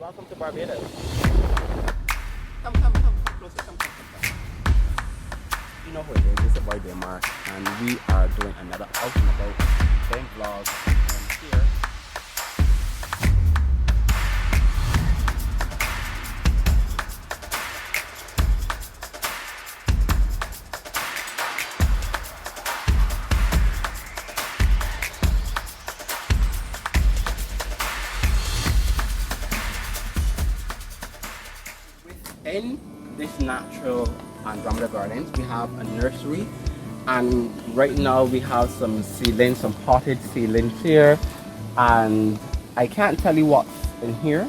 Welcome to Barbados. Come closer, come. You know who it is, it's your boy Demar, and we are doing another Out and About BIM vlog, and here, in this natural Andromeda Gardens, we have a nursery, and right now we have some seedlings, some potted seedlings here, and I can't tell you what's in here.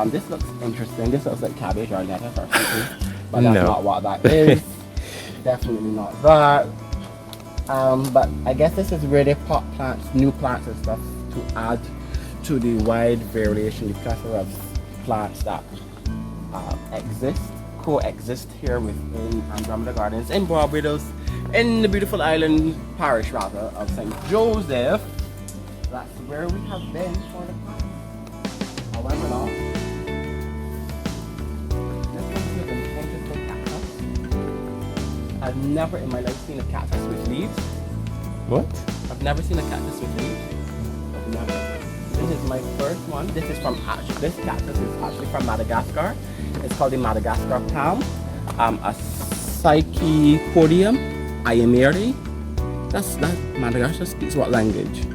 This looks interesting. This looks like cabbage or lettuce or something, but that's not what that is. Definitely not that. But I guess this is really pot plants, new plants and stuff to add to the wide variation, the plethora of plants that coexist here within Andromeda Gardens in Barbados, in the beautiful island parish rather of St. Joseph. That's where we have been for the past. However now, this one is an interesting cactus. I've never in my life seen a cactus with leaves. What? I've never seen a cactus with leaves. I've never. This is my first one. This is from this cactus is actually from Madagascar. It's called the Madagascar palm. A Psychipodium ayamiri. That Madagascar speaks what language?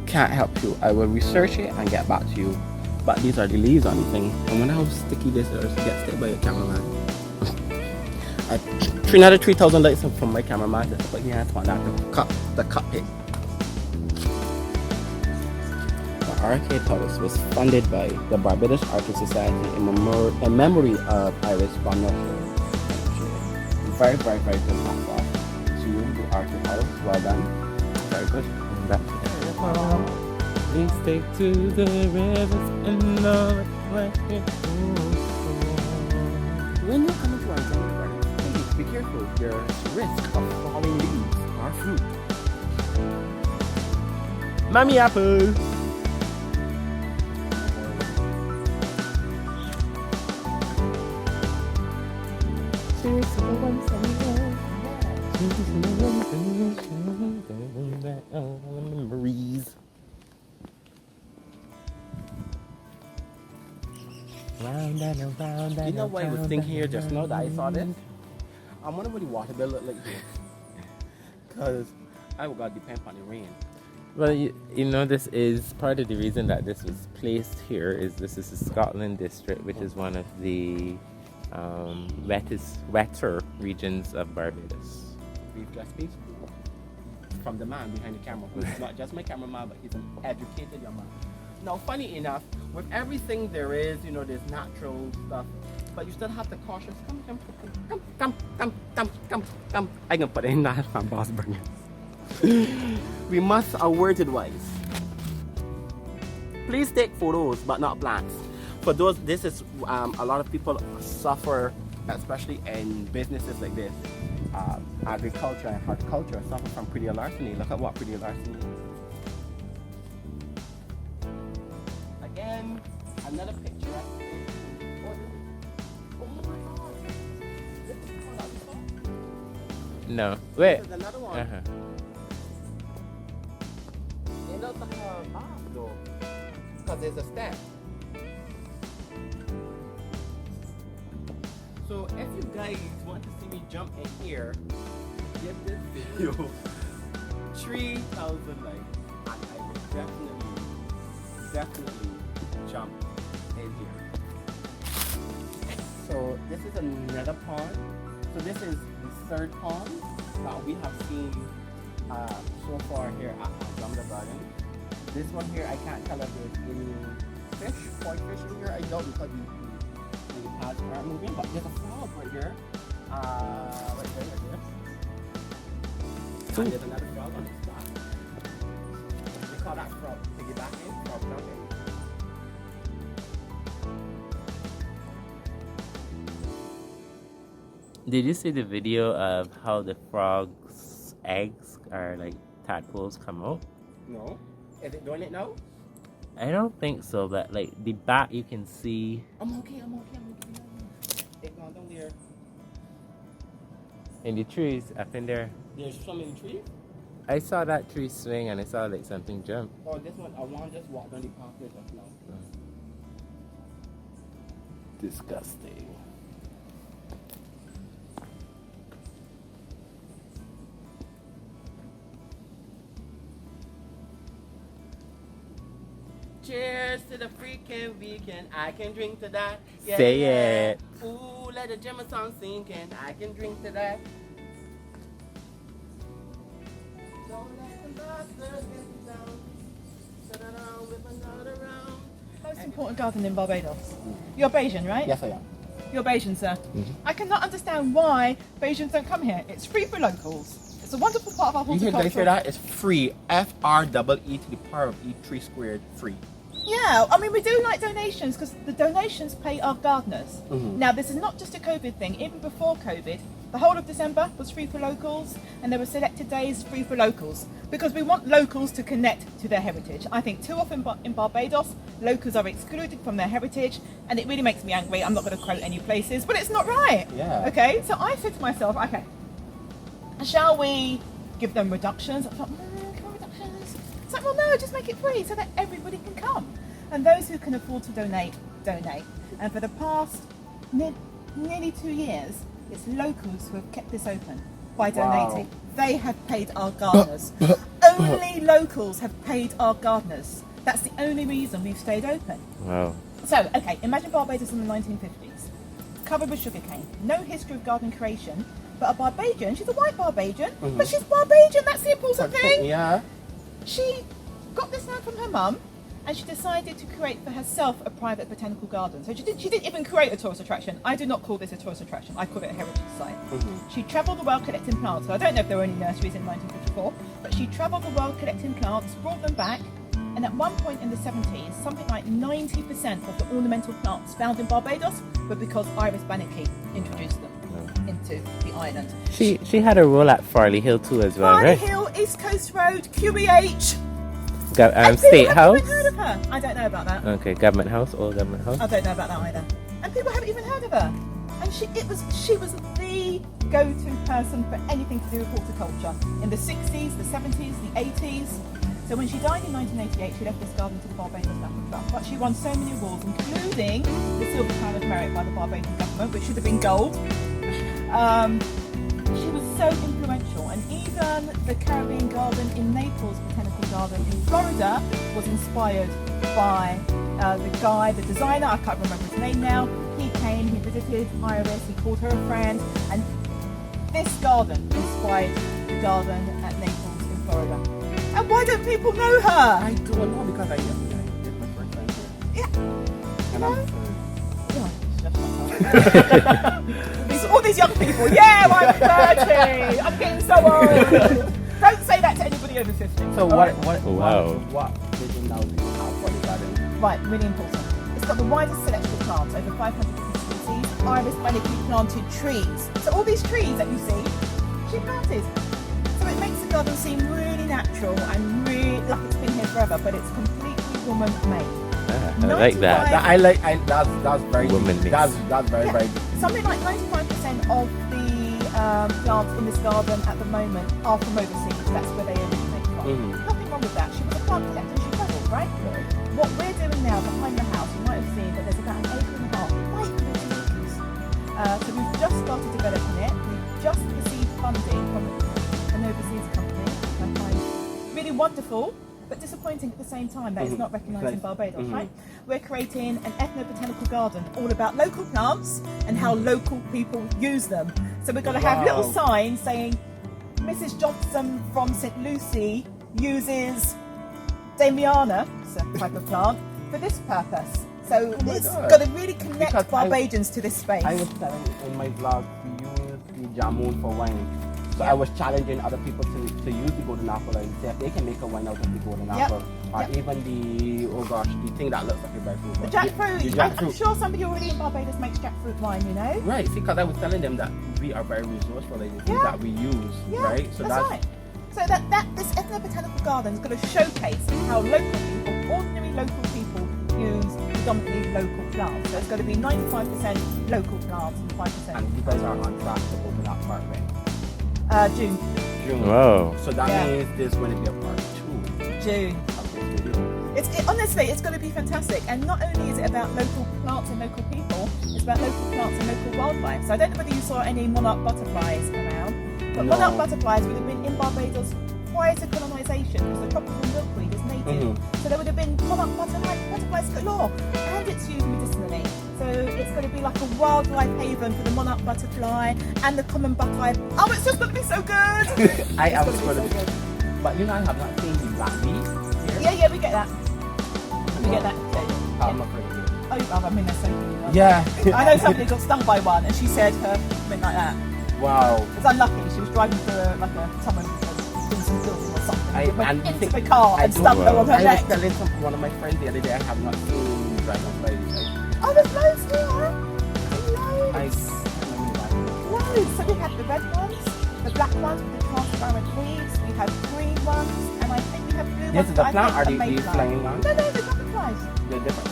Can't help you. I will research it and get back to you. But these are the leaves on the thing. I wonder how sticky this is. Get stick by your cameraman. Another 3,000 likes from my cameraman. Just put your hands on that the cup it. The arcade house was funded by the Barbados Artist Society in memory of Iris von Notcher. Very good hats off to the arcade house. Well done. Very good. Back to the river. We stick to the rivers and love where it goes. When you're coming to our garden, please be careful. There's risk of falling leaves or fruit. Mommy apple. Memories. You know what I was thinking here just now that I saw this? I wonder what the water bill look like here. Because I would gotta depend on the rain. Well, you know, this is part of the reason that this was placed here. This is the Scotland district, which is one of the wetter regions of Barbados. We've just been from the man behind the camera, who's not just my cameraman, but he's an educated young man. Now, funny enough, with everything there is, you know, there's natural stuff, but you still have to cautious. Come. I can put it in that from Boss Burgers. We must award it wise. Please take photos, but not plants. For those, this is a lot of people suffer, especially in businesses like this. Agriculture and horticulture suffer from pretty larceny. Look at what pretty larceny is. Again, another picture. Oh my god! This is called out before? No. Wait. This is another one. It looks like a bath though, because there's a step. So if you guys want to see me jump in here, give this video 3,000 likes, and I will definitely jump in here. So this is another pond. So this is the third pond that we have seen so far here at Andromeda Garden. This one here, I can't tell if there's any fish, koi fish in here. I don't, because the pads aren't moving, but there's a frog right there. Right there. And there's another frog on its back. They call that frog piggybacking, frog jumping. Did you see the video of how the frog's eggs are like tadpoles come out? No. Is it doing it now? I don't think so, but like the back you can see. I'm okay. It gone down there. In the trees up in there. There's so many trees. I saw that tree swing and I saw like something jump. Oh, this one, I want to just walk down the pathway just now. Disgusting. Cheers to the freaking weekend. I can drink to that. Yeah, Say yeah. it. Ooh, let the Gemma song sink in. I can drink to that. Don't let the monsters get you down. Turn around with another round. Most important garden in Barbados. You're Bayesian, right? Yes, I am. You're Bayesian, sir. I cannot understand why Bayesians don't come here. It's free for locals. It's a wonderful part of our You hear horticulture. they say that? It's free. FREE to the power of E3 squared. Free. Yeah, I mean, we do like donations because the donations pay our gardeners. Now, this is not just a COVID thing. Even before COVID, the whole of December was free for locals, and there were selected days free for locals because we want locals to connect to their heritage. I think too often in Barbados, locals are excluded from their heritage, and it really makes me angry. I'm not going to quote any places, but it's not right. Yeah. Okay, so I said to myself, okay, shall we give them reductions? I thought, come on, reductions. It's like, well, no, just make it free so that everybody can come. And those who can afford to donate, donate. And for the past nearly 2 years, it's locals who have kept this open by donating. Wow. They have paid our gardeners. Only locals have paid our gardeners. That's the only reason we've stayed open. Wow. So, okay, imagine Barbados in the 1950s. Covered with sugarcane. No history of garden creation. But a Barbadian, she's a white Barbadian, but she's Barbadian, that's the important thing. Yeah. She got this land from her mum, and she decided to create for herself a private botanical garden. So she didn't even create a tourist attraction. I do not call this a tourist attraction. I call it a heritage site. She travelled the world collecting plants. So I don't know if there were any nurseries in 1954, but she travelled the world collecting plants, brought them back, and at one point in the 70s, something like 90% of the ornamental plants found in Barbados were because Iris Bannicky introduced them into the island. She had a role at Farley Hill too as well, Farley right? Hill, East Coast Road, QEH. And State people House. haven't even heard of her. I don't know about that. Okay, Government House, Old Government House. I don't know about that either. And people haven't even heard of her. And she was the go-to person for anything to do with horticulture in the 60s, the 70s, the 80s. So when she died in 1988, she left this garden to the Barbados National Trust. But she won so many awards, including the Silver Crown of Merit by the Barbadian government, which should have been gold. She was so influential, and even the Caribbean Garden in Naples Botanical Garden in Florida was inspired by the designer, I can't remember his name now. He came, he visited Iris, he called her a friend, and this garden inspired the garden at Naples in Florida. And why don't people know her? I don't know because I did my first time here. Yeah. And All these young people, yeah, I'm 30, I'm getting so old. Don't say that to anybody over 50. So All right? what vision now do you have for the garden? Right, really important. It's got the widest selection of plants, over 500 different species. Iris Bannicky planted trees. So all these trees that you see, she planted. So it makes the garden seem really natural and really like it's been here forever, but it's completely woman-made. I like that. That's very Womanly. That's very very good. Something like 95% of the plants in this garden at the moment are from overseas. That's where they originate from. Nothing wrong with that. She was a plant collector. She travelled, right? What we're doing now behind the house, you might have seen that there's about 1.5 acres right for the trees. So we've just started developing it. We've just received funding from an overseas company. I find really wonderful, but disappointing at the same time that it's not recognised in Barbados, right? We're creating an ethno-botanical garden all about local plants and how local people use them. So we're going to have little signs saying Mrs. Johnson from St. Lucy uses Damiana, it's a type of plant, for this purpose. So it's got to really connect Because Barbadians to this space. I was telling in my vlog to use the jamun for wine. So I was challenging other people to use the golden apple and see if they can make a wine out of the golden apple. Or even the thing that looks like a breadfruit. The jackfruit. The jackfruit. I'm sure somebody already in Barbados makes jackfruit wine, you know? Right, because I was telling them that we are very resourceful in the things that we use, right? So that's right. So that this ethno-botanical garden is going to showcase how local people, ordinary local people use predominantly local plants. So it's going to be 95% local plants and 5%. And you guys are on track to open up part when? June. June. Whoa. So that Yeah. means there's going to be a part 2 June. of this video. Honestly, it's going to be fantastic. And not only is it about local plants and local people, it's about local plants and local wildlife. So I don't know whether you saw any monarch butterflies around, but No. monarch butterflies would have been in Barbados prior to colonisation because the tropical milkweed is native. So there would have been monarch butterflies galore, and it's used medicinally. So it's going to be like a wildlife haven for the monarch butterfly and the common buckeye. Oh, it's just going to be so good! I It's am gonna be going so to good. But you know, I have not seen the black bees here. Yeah, we get that. We get that too. I'm afraid of it. Oh, I mean, they're so cute. Yeah. I know somebody got stung by one, and she said her went like that. Wow. It was unlucky. She was driving through someone doing some building or something. It went and you into think- the car and don't- stung her on her I was neck. telling one of my friends the other day, I have not seen dragonflies. Oh, there's loads here. I Loads. Loads. So we have the red ones, the black ones with the transparent leaves. We have green ones, and I think we have blue This ones. is but the I plant. think Are the these mayflower. flying ones? No, they're butterflies. They're different.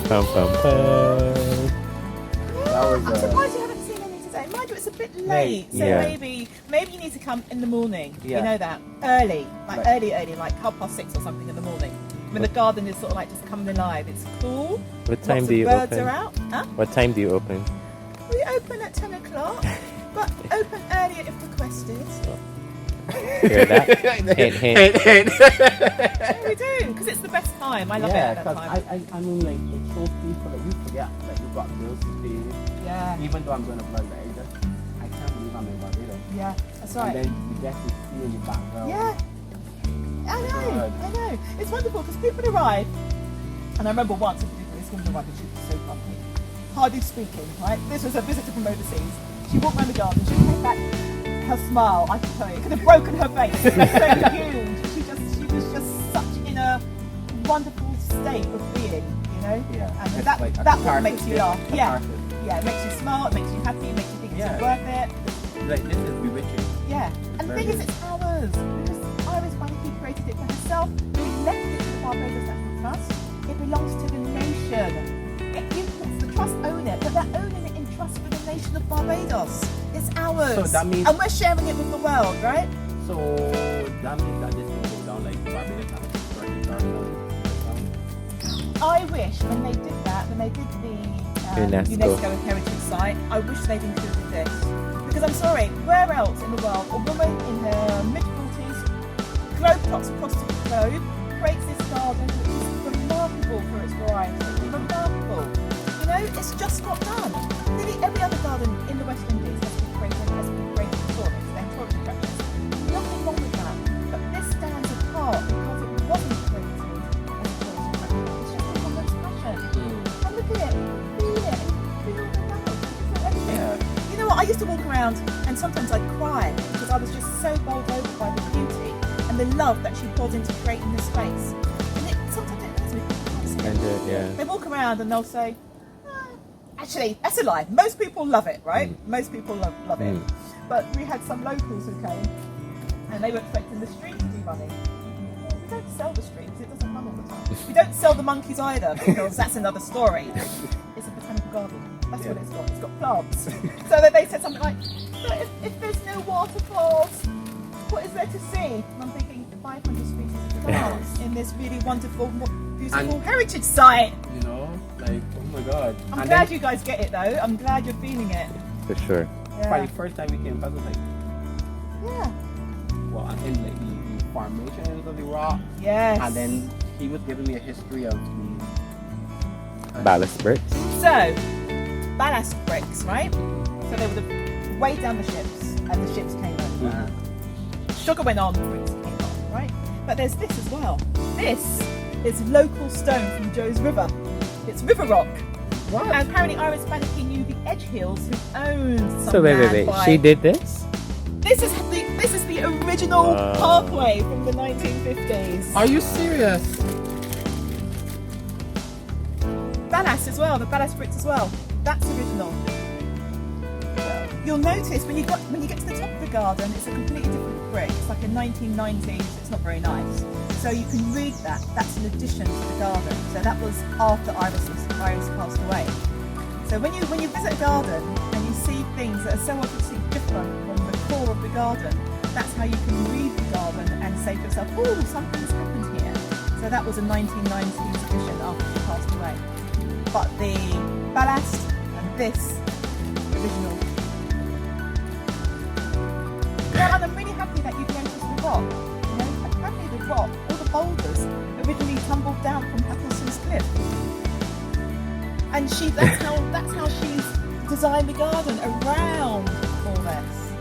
Pum, pum, pum. That was, I'm surprised you haven't seen any today. Mind you, it's a bit late, so Yeah. maybe you need to come in the morning. Yeah. You know that early, like Right. early, like 6:30 or something in the morning. When the garden is sort of like just coming alive, it's cool. What time Lots do of you birds open? are out. Huh? What time do you open? We open at 10 o'clock, but open earlier if requested. Hear that? Hint, hint. Yeah, we do, because it's the best time. I love it Yeah, at that because time. I mean, like, it's so peaceful that you forget that you've got bills to pay. Yeah, Even though I'm going to Barbados, I can't believe I'm in Barbados. yeah, that's And right. then you get to see in the background. Yeah, I Good. know. It's wonderful because people arrive, and I remember once this woman arrived and she was so funny. Hardly speaking, right? This was a visitor from overseas. She walked around the garden, she came back, her smile, I can tell you, it could have broken her face. It was so huge. She was just such in a wonderful state of being, you know? Yeah. And It's that like a what catharsis, makes you yeah. laugh. Yeah. Catharsis. Yeah, it makes you smile, it makes you happy, it makes you think Yeah. it's worth it. Like, this is bewitching. Yeah, and the Very thing is, good. it's ours because Iris Bannicky created it for herself. We left it to the Barbados National Trust. It belongs to the nation. The trust own it, but they're owning it in trust for the nation of Barbados. It's ours, So that means- and we're sharing it with the world, right? So, that means that this will go down like Barbados and Virgin Islands. I wish when they did that, when they did the UNESCO. Heritage Site, I wish they'd included this. Because I'm sorry, where else in the world a woman in her mid-40s, globetrots across the globe, creates this garden which is remarkable for its variety. Remarkable. You know, it's just not done. Nearly every other garden in the West Indies has been created for tourists and tourist attractions. Nothing wrong with that. But this stands apart because it wasn't created as a tourist attraction. It's just a woman's passion. And look at it. Feel it. Feel the love. Feel everything. Yeah. You know what? I used to walk around and sometimes I'd cry because I was just so bowled over by the beauty and the love that she poured into creating this space. And sometimes it hurts me. People can't see it. Yeah. They walk around and they'll say, "Ah." Actually, that's a lie. Most people love it, right? Most people love it. But we had some locals who came and they were expecting the street to be running. We don't sell the street because it doesn't run all the time. We don't sell the monkeys either because that's another story. It's a botanical garden. That's what it's got. It's got plants. So that they said something like, but if there's no waterfalls, what is there to see? And I'm thinking 500 species of plants in this really wonderful, beautiful And- heritage site. You know, like, oh my god. I'm And glad then, you guys get it though. I'm glad you're feeling it. For sure. by Yeah. the first time we came, I was like, Yeah. well, and in like the formations of the rock, Yes. and then he was giving me a history of the Ballast bricks. So, ballast bricks, right? So they would have weighed down the ships, and the ships came over. Sugar went on, bricks came on, right? But there's this as well. This is local stone from Joe's River. It's river rock. What? And apparently Iris Bannicky knew the Edge Hills who owned some So wait. land by- She did this? This is the original Wow. parkway from the 1950s. Are you serious? Ballast as well, the ballast bricks as well. That's original. You'll notice when you get to the top of the garden, it's a completely different brick. It's like a 1990s. It's not very nice. So you can read that. That's an addition to the garden. So that was after Iris passed away. So when you visit a garden and you see things that are so obviously different from the core of the garden, that's how you can read the garden and say to yourself, oh, something's happened here. So that was a 1990s addition after she passed away. But the ballast and this, original. Yeah, and I'm really happy that you've noticed the rock. You know, apparently the rock, all the boulders, originally tumbled down from Appleton's Cliff. And that's how she's designed the garden around all this.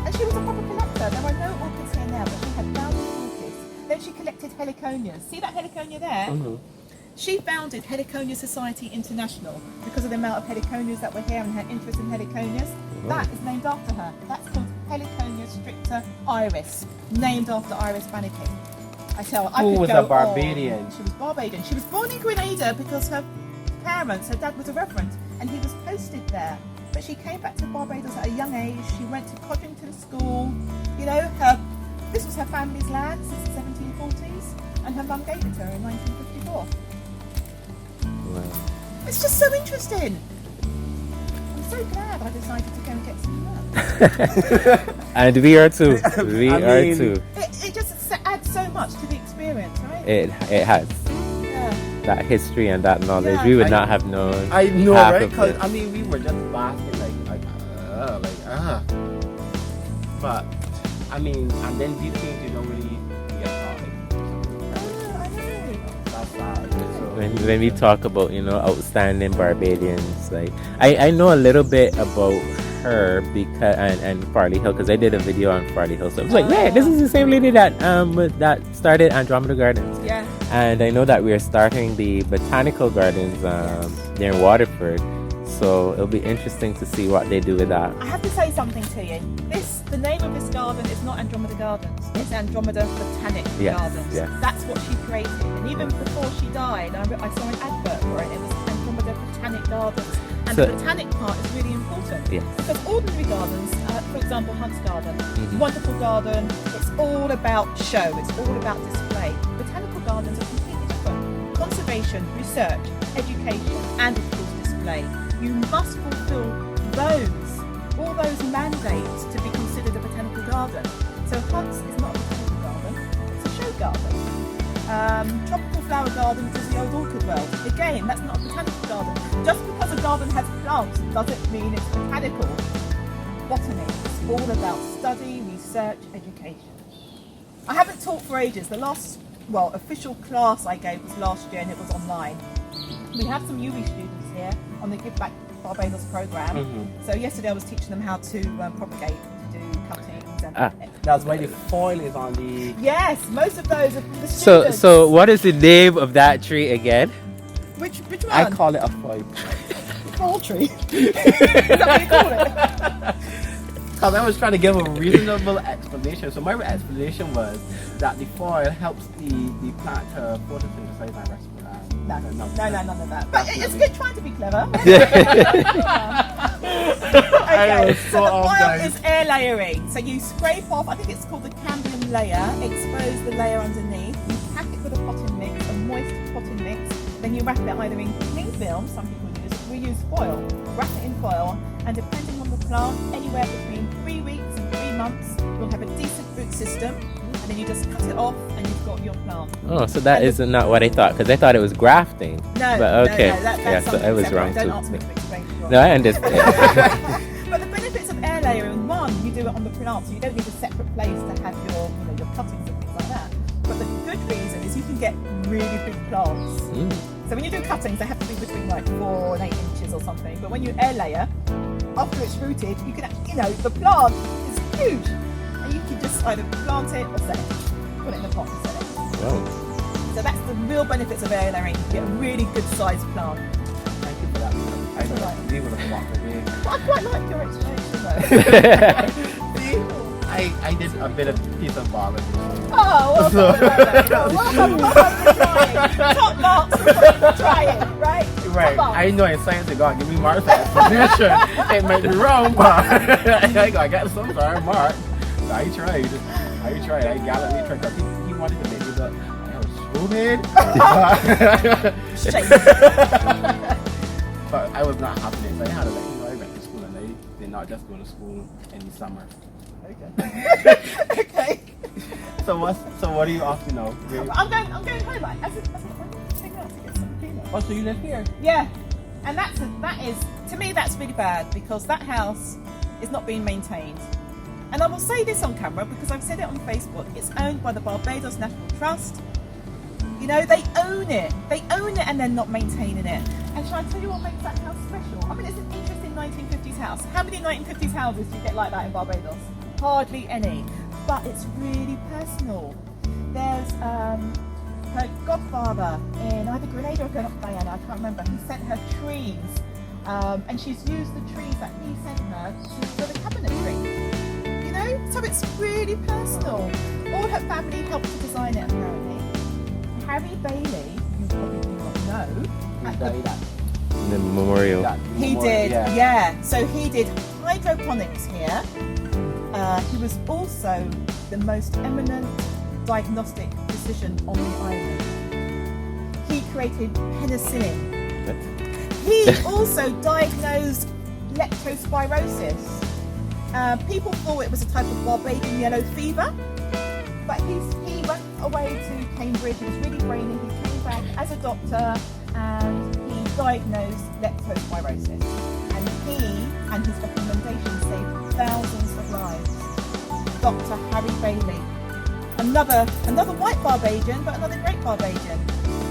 And she was a proper collector. There are no orchids here now, but she had thousands of orchids. Then she collected heliconias. See that heliconia there? Mm-hmm. She founded Heliconia Society International because of the amount of heliconias that were here and her interest in heliconias. Oh. That is named after her. That's called Heliconia stricta iris, named after Iris Bannikin. I Who could was go a Barbadian? on. She was Barbadian. She was born in Grenada because her parents, her dad was a reverend, and he was posted there. But she came back to Barbados at a young age. She went to Codrington School. You know, this was her family's land since the 1740s, and her mum gave it to her in 1954. Wow. It's just so interesting. I'm so glad I decided to go and get some lunch. And we are too. We I are mean- too. It just adds so much to the experience, right? It has Yeah. that history and that knowledge. Yeah, We would I- not have known. I know, half right? of Because it. I mean, we were just basking But I mean, and then these things you don't really get taught. I know. That's sad. So, When we talk about, you know, outstanding Barbadians, like I know a little bit about her because and Farley Hill, because I did a video on Farley Hill, so I was like, yeah, this is the same lady that that started Andromeda Gardens. Yeah. And I know that we are starting the botanical gardens near Waterford, so it'll be interesting to see what they do with that. I have to say something to you. The name of this garden is not Andromeda Gardens. It's Andromeda Botanic Yes, Gardens. yes. That's what she created. And even before she died, I saw an advert for it. It was Andromeda Botanic Gardens. And So- the botanic part is really important. Yes. Because ordinary gardens, for example, Hunt's Garden, wonderful garden. It's all about show. It's all about display. Botanical gardens are completely different. Conservation, research, education, and of course display. You must fulfill all those mandates to be considered a botanical garden. So Hunt's is not a botanical garden, it's a show garden. Tropical flower garden is the old orchid world. Again, that's not a botanical garden. Just because a garden has plants doesn't mean it's botanical. Botany is all about study, research, education. I haven't taught for ages. The last, official class I gave was last year and it was online. We have some UE students here on the Give Back Barbados program. So yesterday I was teaching them how to propagate, to do cuttings. And that's why the foil is on the. Yes, most of those are from the So students. so what is the name of that tree again? Which one? I call it a foil. Fall tree. Is that what you call it? Because I was trying to give a reasonable explanation. So my explanation was that the foil helps the plant to photosynthesize and respirate. No, none of that. But it's good trying to be clever. I Okay, was so so the off, foil guys. is air layering. So you scrape off, I think it's called the cambium layer, expose the layer underneath, you pack it with a potting mix, a moist potting mix, then you wrap it either in cling film, some people use, we use foil, wrap it in foil, and depending on the plant, anywhere between 3 weeks and 3 months, you'll have a decent root system, and then you just cut it off and you've got your plant. Oh, so that And is not what I thought, because I thought it was grafting. No, But okay, no, that's yeah, so something I was separate. wrong Don't too. ask me to explain it. No, I understand. But the benefits of air layering, one, you do it on the plant, so you don't need a separate place to have your cuttings and things like that. But the good reason is you can get really big plants. So when you do cuttings, they have to be between like 4 and 8 inches or something. But when you air layer, after it's rooted, you can actually, the plant is huge. And you can just either plant it or sell it. Put it in a pot and sell it. Wow. So that's the real benefits of air layering. You get a really good sized plant. Thank you for that. I know Alright. they would have walked away. But I quite like your explanation though. See, I did a bit of piece of biology. Oh, well done. Top marks for trying, right? Right. Top marks. I know in science they gotta give me marks for explanation. It might be wrong, but I gotta get some sort of mark. I tried. I gallantly tried. 'Cause he wanted to make me look. I was so bad. But I was not having it. So I had to let you know I went to school and I did not just go to school in the summer. Okay. Okay. So what are you off to now? I'm going home. Like, as a thing else to get some peanuts. Oh, so you live here? Yeah, and that is to me that's really bad because that house is not being maintained. And I will say this on camera because I've said it on Facebook. It's owned by the Barbados National Trust. You know, they own it. They own it and they're not maintaining it. And shall I tell you what makes that house special? I mean, it's an interesting 1950s house. How many 1950s houses do you get like that in Barbados? Hardly any. But it's really personal. There's her godfather in either Grenada or Guyana, I can't remember. He sent her trees, and she's used the trees that he sent her for the cabinetry. You know, so it's really personal. All her family helped to design it apparently. Harry Bailey, you probably do not know, at The memorial. he did, yeah. So he did hydroponics here. He was also the most eminent diagnostic physician on the island. He created penicillin. He also diagnosed leptospirosis. People thought it was a type of Barbadian yellow fever, but he went away to Cambridge. He was really brainy. He came back as a doctor and he diagnosed leptospirosis. And he and his recommendation saved thousands of lives. Dr. Harry Bailey. Another white Barbadian, but another great Barbadian.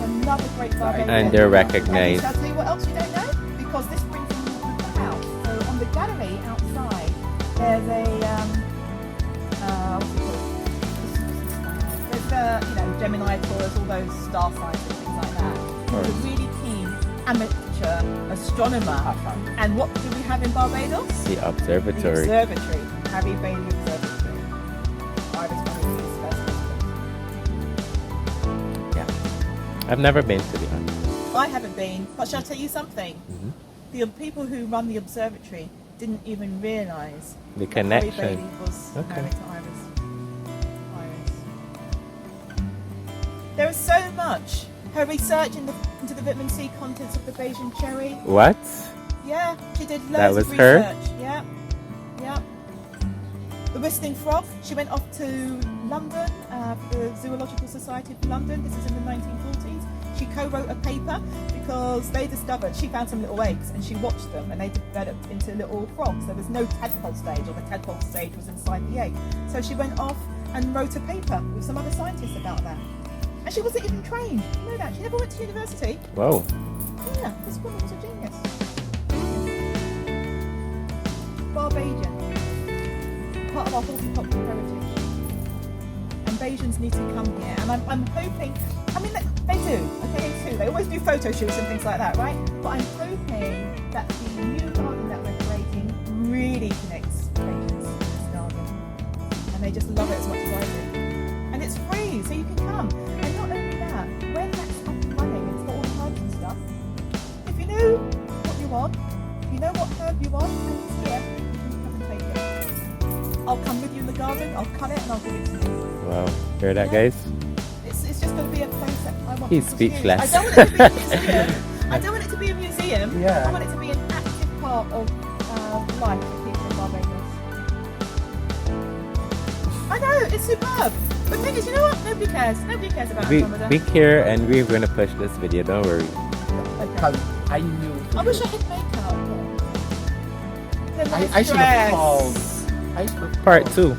Another great Barbadian. And they're recognized. And I'll tell you what else you don't know, because this brings me to the house. So on the gallery outside, there's a what's it called? There's Gemini Taurus, all those star signs and things like that. He's a really keen amateur astronomer. And what do we have in Barbados? The observatory. The observatory. Harry Bailey Observatory. I've never been, to be honest. I haven't been, but shall I tell you something? Mm-hmm. The people who run the observatory didn't even realise The that connection. Harry Bailey was married to Iris. There is so much. Her research into the vitamin C contents of the Bayesian cherry. What? Yeah, she did loads That was of her? research. Yeah. The whistling frog. She went off to London, the Zoological Society of London. This is in the 1940s. She co-wrote a paper because they discovered, she found some little eggs and she watched them and they developed into little frogs. There was no tadpole stage, or the tadpole stage was inside the egg. So she went off and wrote a paper with some other scientists about that. And she wasn't even trained. You know that? She never went to university. Whoa. Yeah, this woman was a genius. Barbadian. Part of our horticultural heritage. And Bayesians need to come here. And I'm hoping, I mean, they do, okay, they do. They always do photo shoots and things like that, right? But I'm hoping that the new garden that we're creating really connects Bayesians to this garden. And they just love it as much as I do. And it's free, so you can come. And not only that, when that's up and running, it's got all the herbs and stuff. If you know what you want, if you know what herb you want, and it's here, you can come and take it. I'll come with you in the garden, I'll cut it and I'll give it to you. Wow. Hear that, guys? It's just going to be a place that I want He's people to use. speechless. I don't want it to be a museum. I don't want it to be a museum. Yeah. I want it to be an active part of life for people in Barbados. I know, it's superb. But the thing is, you know what? Nobody cares. Nobody cares about Andromeda. Be here and we're going to push this video, don't worry. Okay. Because I knew. I wish I had makeup. I should have called. Part 2.